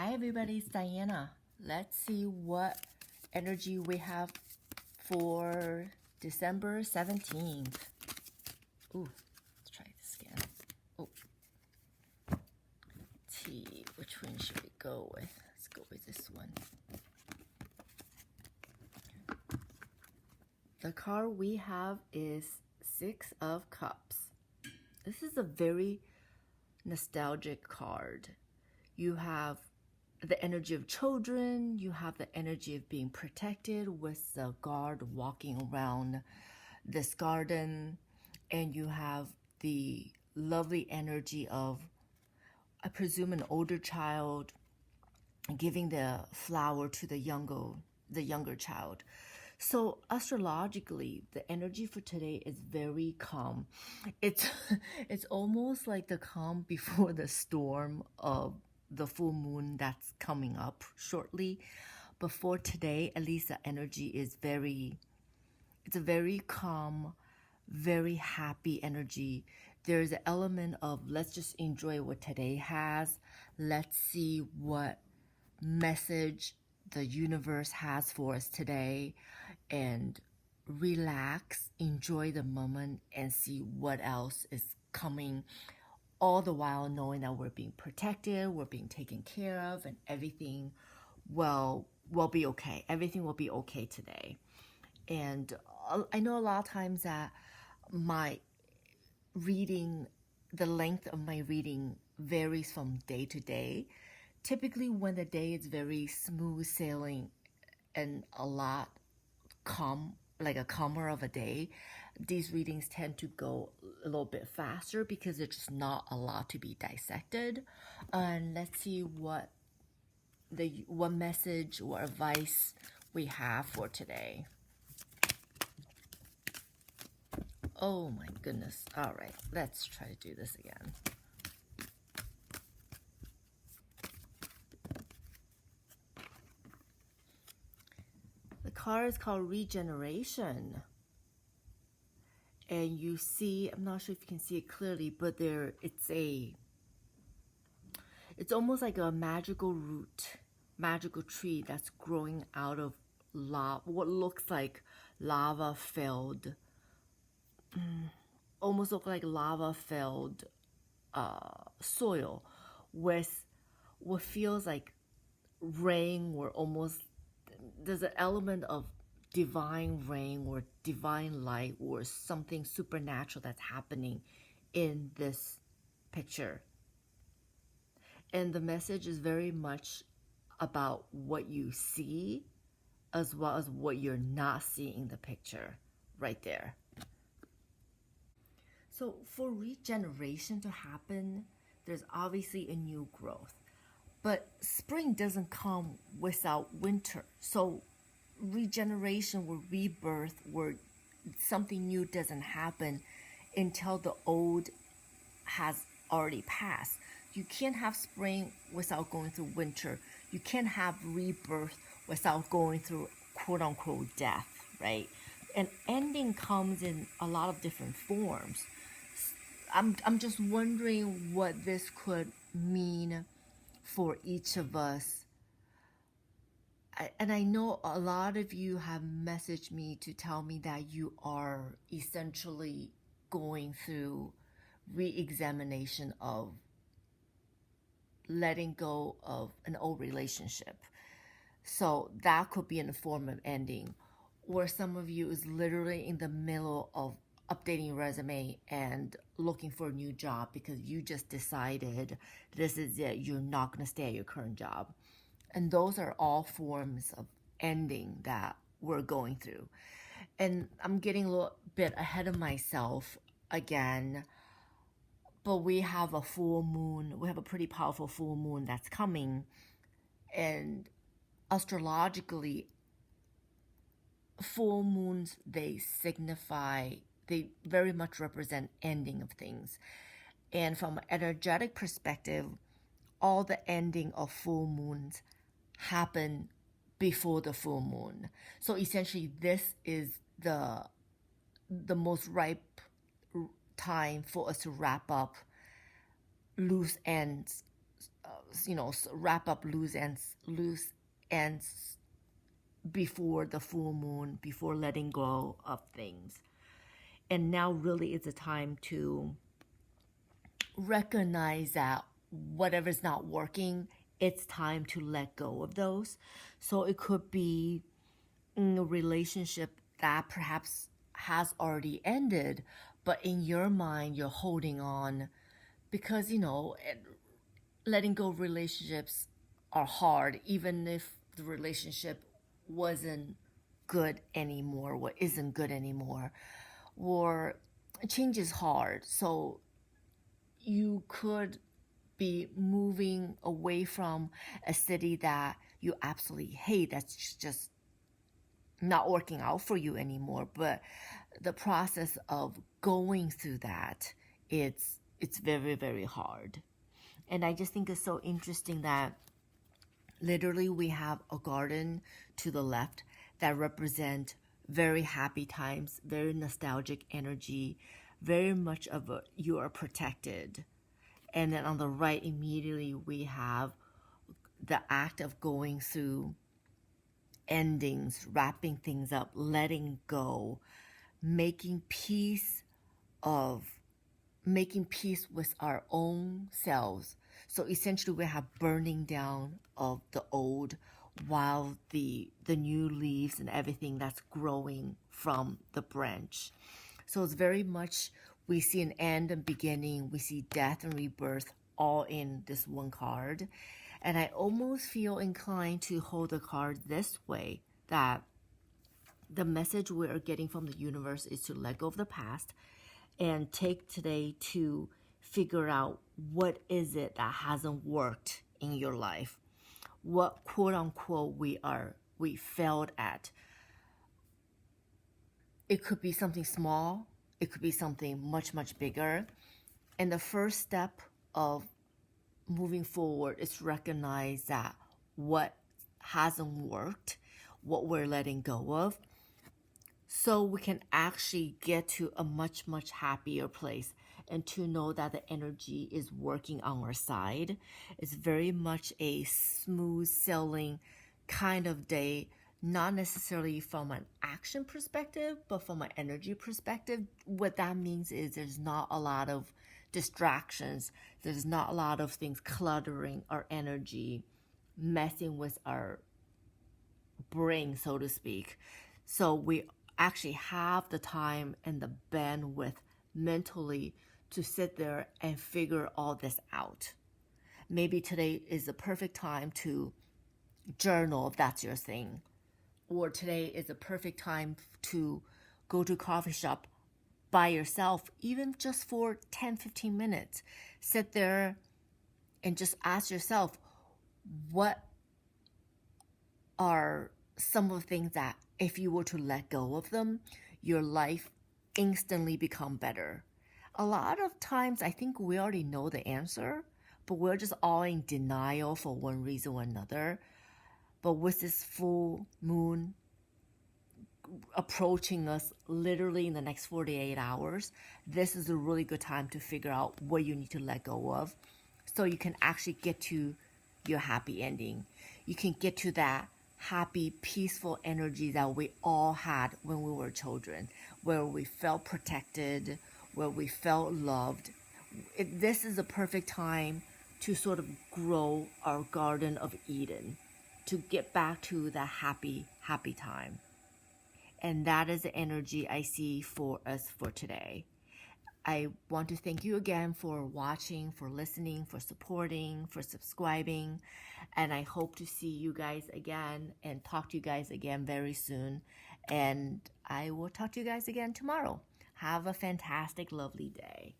Hi everybody, it's Diana. Let's see what energy we have for December 17th. Ooh, let's try this again. Oh, T, which one should we go with? Let's go with this one. The card we have is Six of Cups. This is a very nostalgic card. You have the energy of children, you have the energy of being protected with the guard walking around this garden, and you have the lovely energy of, I presume, an older child giving the flower to the younger child. So astrologically, the energy for today is very calm. It's it's almost like the calm before the storm of the full moon that's coming up shortly. But for today, at least the energy is it's a very calm, very happy energy. There's an element of let's just enjoy what today has. Let's see what message the universe has for us today, and relax, enjoy the moment, and see what else is coming, all the while knowing that we're being protected, we're being taken care of, and everything will be okay. Everything will be okay today. And I know a lot of times that my reading, the length of my reading varies from day to day. Typically when the day is very smooth sailing and a lot calm, like a calmer of a day, these readings tend to go a little bit faster because there's just not a lot to be dissected. And let's see what message or advice we have for today. Oh my goodness. All right, let's try to do this again. The card is called Regeneration. And you see, I'm not sure if you can see it clearly, but it's almost like a magical root, magical tree that's growing out of lava, what looks like lava-filled, almost look like lava-filled soil with what feels like rain, or almost there's an element of divine rain or divine light or something supernatural that's happening in this picture. And the message is very much about what you see as well as what you're not seeing in the picture right there. So for regeneration to happen, there's obviously a new growth. But spring doesn't come without winter. So regeneration or rebirth or something new doesn't happen until the old has already passed. You can't have spring without going through winter. You can't have rebirth without going through quote-unquote death, right? And ending comes in a lot of different forms. I'm just wondering what this could mean for each of us. And I know a lot of you have messaged me to tell me that you are essentially going through re-examination of letting go of an old relationship. So that could be in the form of ending. Or some of you is literally in the middle of updating your resume and looking for a new job because you just decided this is it, you're not going to stay at your current job. And those are all forms of ending that we're going through. And I'm getting a little bit ahead of myself again, but we have a full moon. We have a pretty powerful full moon that's coming. And astrologically, full moons, they very much represent ending of things. And from an energetic perspective, all the ending of full moons happen before the full moon. So essentially, this is the most ripe time for us to wrap up loose ends wrap up loose ends before the full moon, before letting go of things. And now really is the time to recognize that whatever's not working, it's time to let go of those. So it could be in a relationship that perhaps has already ended, but in your mind, you're holding on because, letting go of relationships are hard, even if the relationship wasn't good anymore, or isn't good anymore, or change is hard. So you could be moving away from a city that you absolutely hate, that's just not working out for you anymore. But the process of going through that, it's very, very hard. And I just think it's so interesting that literally we have a garden to the left that represent very happy times, very nostalgic energy, very much of a you are protected. And then on the right, immediately we have the act of going through endings, wrapping things up, letting go, making peace of making peace with our own selves. So essentially we have burning down of the old while the new leaves and everything that's growing from the branch. So it's very much, we see an end and beginning, we see death and rebirth all in this one card. And I almost feel inclined to hold the card this way, that the message we are getting from the universe is to let go of the past and take today to figure out what is it that hasn't worked in your life, what quote unquote we failed at. It could be something small, it could be something much, much bigger. And the first step of moving forward is recognize that what hasn't worked, what we're letting go of, so we can actually get to a much, much happier place, and to know that the energy is working on our side. It's very much a smooth sailing kind of day, not necessarily from an action perspective, but from an energy perspective. What that means is there's not a lot of distractions. There's not a lot of things cluttering our energy, messing with our brain, so to speak. So we actually have the time and the bandwidth mentally to sit there and figure all this out. Maybe today is the perfect time to journal if that's your thing. Or today is a perfect time to go to a coffee shop by yourself, even just for 10-15 minutes. Sit there and just ask yourself, what are some of the things that if you were to let go of them, your life instantly become better? A lot of times I think we already know the answer, but we're just all in denial for one reason or another. But with this full moon approaching us literally in the next 48 hours, this is a really good time to figure out what you need to let go of, so you can actually get to your happy ending. You can get to that happy, peaceful energy that we all had when we were children, where we felt protected, where we felt loved. This is a perfect time to sort of grow our Garden of Eden, to get back to that happy, happy time. And that is the energy I see for us for today. I want to thank you again for watching, for listening, for supporting, for subscribing. And I hope to see you guys again and talk to you guys again very soon. And I will talk to you guys again tomorrow. Have a fantastic, lovely day.